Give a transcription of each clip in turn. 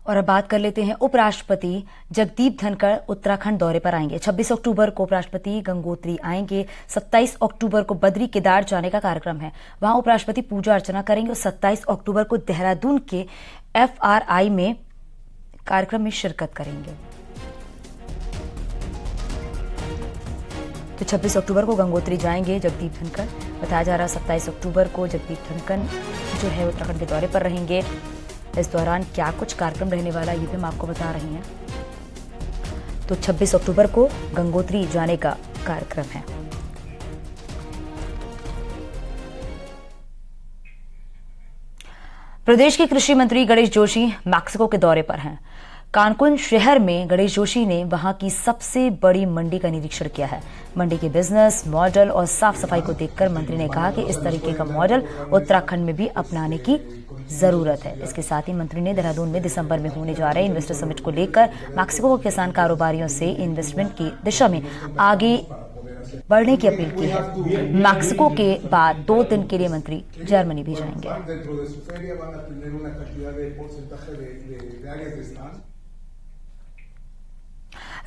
और अब बात कर लेते हैं उपराष्ट्रपति जगदीप धनखड़ उत्तराखंड दौरे पर आएंगे। 26 अक्टूबर को उपराष्ट्रपति गंगोत्री आएंगे। 27 अक्टूबर को बद्री केदार जाने का कार्यक्रम है। वहां उपराष्ट्रपति पूजा अर्चना करेंगे और 27 अक्टूबर को देहरादून के FRI में कार्यक्रम में शिरकत करेंगे। तो 26 अक्टूबर को गंगोत्री जाएंगे जगदीप धनखड़। बताया जा रहा है 27 अक्टूबर को जगदीप धनखड़ जो है उत्तराखंड के दौरे पर रहेंगे। इस दौरान क्या कुछ कार्यक्रम रहने वाला ये भी हम आपको बता रहे हैं। तो 26 अक्टूबर को गंगोत्री जाने का कार्यक्रम है। प्रदेश के कृषि मंत्री गणेश जोशी मैक्सिको के दौरे पर हैं। कानकुन शहर में गणेश जोशी ने वहां की सबसे बड़ी मंडी का निरीक्षण किया है। मंडी के बिजनेस मॉडल और साफ सफाई को देखकर मंत्री ने कहा कि इस तरीके का मॉडल उत्तराखंड में भी अपनाने की जरूरत है। इसके साथ ही मंत्री ने देहरादून में दिसंबर में होने जा रहे इन्वेस्टर समिट को लेकर मैक्सिको के किसान कारोबारियों से इन्वेस्टमेंट की दिशा में आगे बढ़ने की अपील की है। मैक्सिको के बाद 2 दिन के लिए मंत्री जर्मनी भी जाएंगे।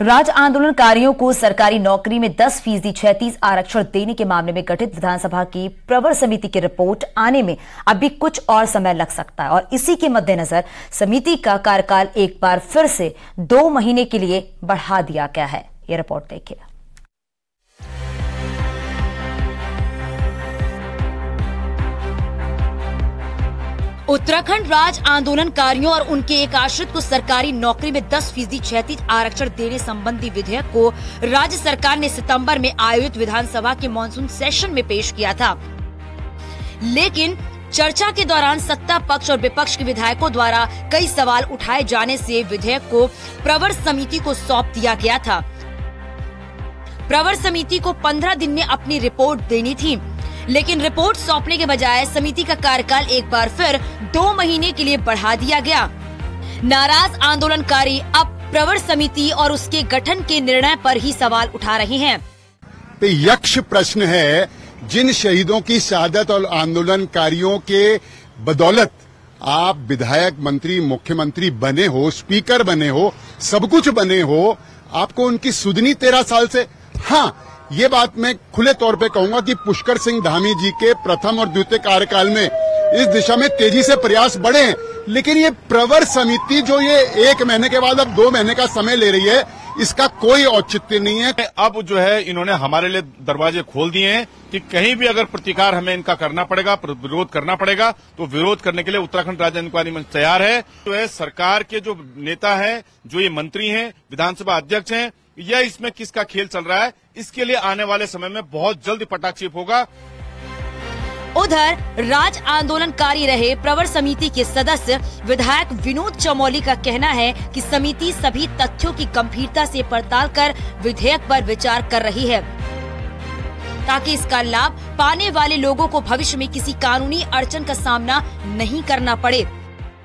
राज्य आंदोलनकारियों को सरकारी नौकरी में 10% क्षैतिज आरक्षण देने के मामले में गठित विधानसभा की प्रवर समिति की रिपोर्ट आने में अभी कुछ और समय लग सकता है और इसी के मद्देनजर समिति का कार्यकाल एक बार फिर से 2 महीने के लिए बढ़ा दिया गया है। यह रिपोर्ट देखिए। उत्तराखंड राज्य आंदोलनकारियों और उनके एक आश्रित को सरकारी नौकरी में 10% क्षैतिज आरक्षण देने संबंधी विधेयक को राज्य सरकार ने सितंबर में आयोजित विधानसभा के मॉनसून सेशन में पेश किया था। लेकिन चर्चा के दौरान सत्ता पक्ष और विपक्ष के विधायकों द्वारा कई सवाल उठाए जाने से विधेयक को प्रवर समिति को सौंप दिया गया था। प्रवर समिति को 15 दिन में अपनी रिपोर्ट देनी थी, लेकिन रिपोर्ट सौंपने के बजाय समिति का कार्यकाल एक बार फिर 2 महीने के लिए बढ़ा दिया गया। नाराज आंदोलनकारी अब प्रवर समिति और उसके गठन के निर्णय पर ही सवाल उठा रहे हैं। यक्ष प्रश्न है, जिन शहीदों की शहादत और आंदोलनकारियों के बदौलत आप विधायक, मंत्री, मुख्यमंत्री बने हो, स्पीकर बने हो, सब कुछ बने हो, आपको उनकी सुधनी 13 साल से। हाँ, ये बात मैं खुले तौर पे कहूंगा कि पुष्कर सिंह धामी जी के प्रथम और द्वितीय कार्यकाल में इस दिशा में तेजी से प्रयास बढ़े हैं, लेकिन ये प्रवर समिति जो ये 1 महीने के बाद अब 2 महीने का समय ले रही है, इसका कोई औचित्य नहीं है। अब जो है इन्होंने हमारे लिए दरवाजे खोल दिए हैं कि कहीं भी अगर प्रतिकार हमें इनका करना पड़ेगा, विरोध करना पड़ेगा, तो विरोध करने के लिए उत्तराखंड राज्य इंक्वायरी मंच तैयार है। जो है सरकार के जो नेता है, जो ये मंत्री हैं, विधानसभा अध्यक्ष हैं, या इसमें किसका खेल चल रहा है, इसके लिए आने वाले समय में बहुत जल्द पटाक्षेप होगा। उधर राज्य आंदोलनकारी रहे प्रवर समिति के सदस्य विधायक विनोद चमोली का कहना है कि समिति सभी तथ्यों की गंभीरता से पड़ताल कर विधेयक पर विचार कर रही है, ताकि इसका लाभ पाने वाले लोगों को भविष्य में किसी कानूनी अड़चन का सामना नहीं करना पड़े।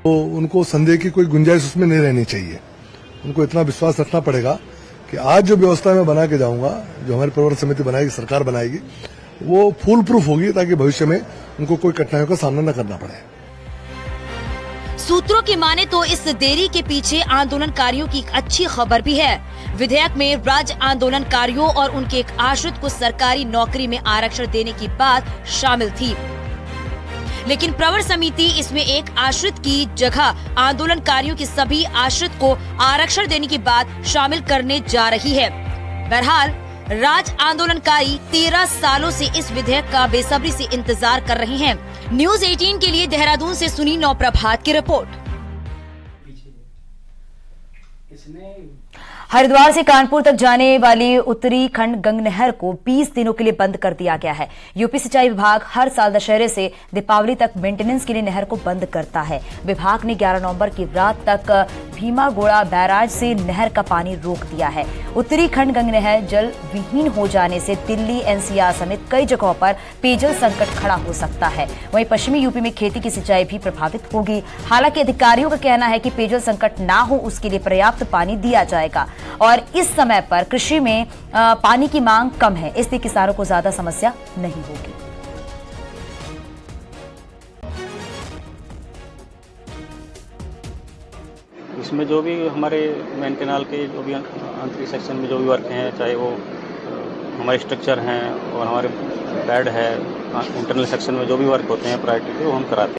तो उनको संदेह की कोई गुंजाइश उसमें नहीं रहनी चाहिए। उनको इतना विश्वास रखना पड़ेगा कि आज जो व्यवस्था मैं बना के जाऊंगा, जो हमारी प्रवर समिति बनाएगी, सरकार बनाएगी, वो फूल प्रूफ होगी, ताकि भविष्य में उनको कोई कठिनाइयों का सामना न करना पड़े। सूत्रों की माने तो इस देरी के पीछे आंदोलनकारियों की एक अच्छी खबर भी है। विधेयक में राज्य आंदोलनकारियों और उनके एक आश्रित को सरकारी नौकरी में आरक्षण देने की बात शामिल थी, लेकिन प्रवर समिति इसमें एक आश्रित की जगह आंदोलनकारियों के सभी आश्रित को आरक्षण देने की बात शामिल करने जा रही है। बहरहाल राज्य आंदोलनकारी 13 सालों से इस विधेयक का बेसब्री से इंतजार कर रहे हैं। न्यूज़ 18 के लिए देहरादून से सुनी नौप्रभात की रिपोर्ट। हरिद्वार से कानपुर तक जाने वाली उत्तरी खंड गंग नहर को 20 दिनों के लिए बंद कर दिया गया है। यूपी सिंचाई विभाग हर साल दशहरे से दीपावली तक मेंटेनेंस के लिए नहर को बंद करता है। विभाग ने 11 नवंबर की रात तक भीमागोड़ा बैराज से नहर का पानी रोक दिया है। उत्तरी खंड गंग नहर जल विहीन हो जाने से दिल्ली, NCR समेत कई जगहों पर पेयजल संकट खड़ा हो सकता है। वहीं पश्चिमी यूपी में खेती की सिंचाई भी प्रभावित होगी। हालांकि अधिकारियों का कहना है कि पेयजल संकट न हो, उसके लिए पर्याप्त पानी दिया जाएगा और इस समय पर कृषि में पानी की मांग कम है, इसलिए किसानों को ज्यादा समस्या नहीं होगी। इसमें जो भी हमारे मेन कैनाल के जो भी आंतरिक सेक्शन में जो भी वर्क हैं, चाहे वो हमारे स्ट्रक्चर हैं और हमारे बेड है, इंटरनल सेक्शन में जो भी वर्क होते हैं प्रायोरिटी के, वो हम कराते हैं।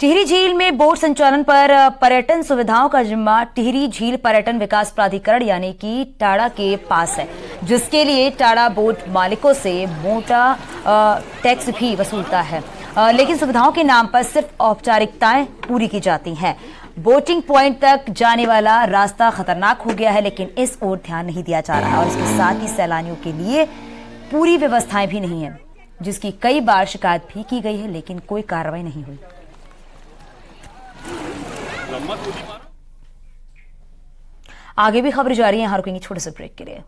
टिहरी झील में बोट संचालन पर पर्यटन सुविधाओं का जिम्मा टिहरी झील पर्यटन विकास प्राधिकरण यानी कि टाडा के पास है, जिसके लिए टाडा बोट मालिकों से मोटा टैक्स भी वसूलता है। लेकिन सुविधाओं के नाम पर सिर्फ औपचारिकताएं पूरी की जाती हैं। बोटिंग पॉइंट तक जाने वाला रास्ता खतरनाक हो गया है, लेकिन इस ओर ध्यान नहीं दिया जा रहा और इसके साथ ही सैलानियों के लिए पूरी व्यवस्थाएं भी नहीं है, जिसकी कई बार शिकायत भी की गई है, लेकिन कोई कार्रवाई नहीं हुई। आगे भी खबर जारी है, यहाँ रुकेंगे छोटे से ब्रेक के लिए।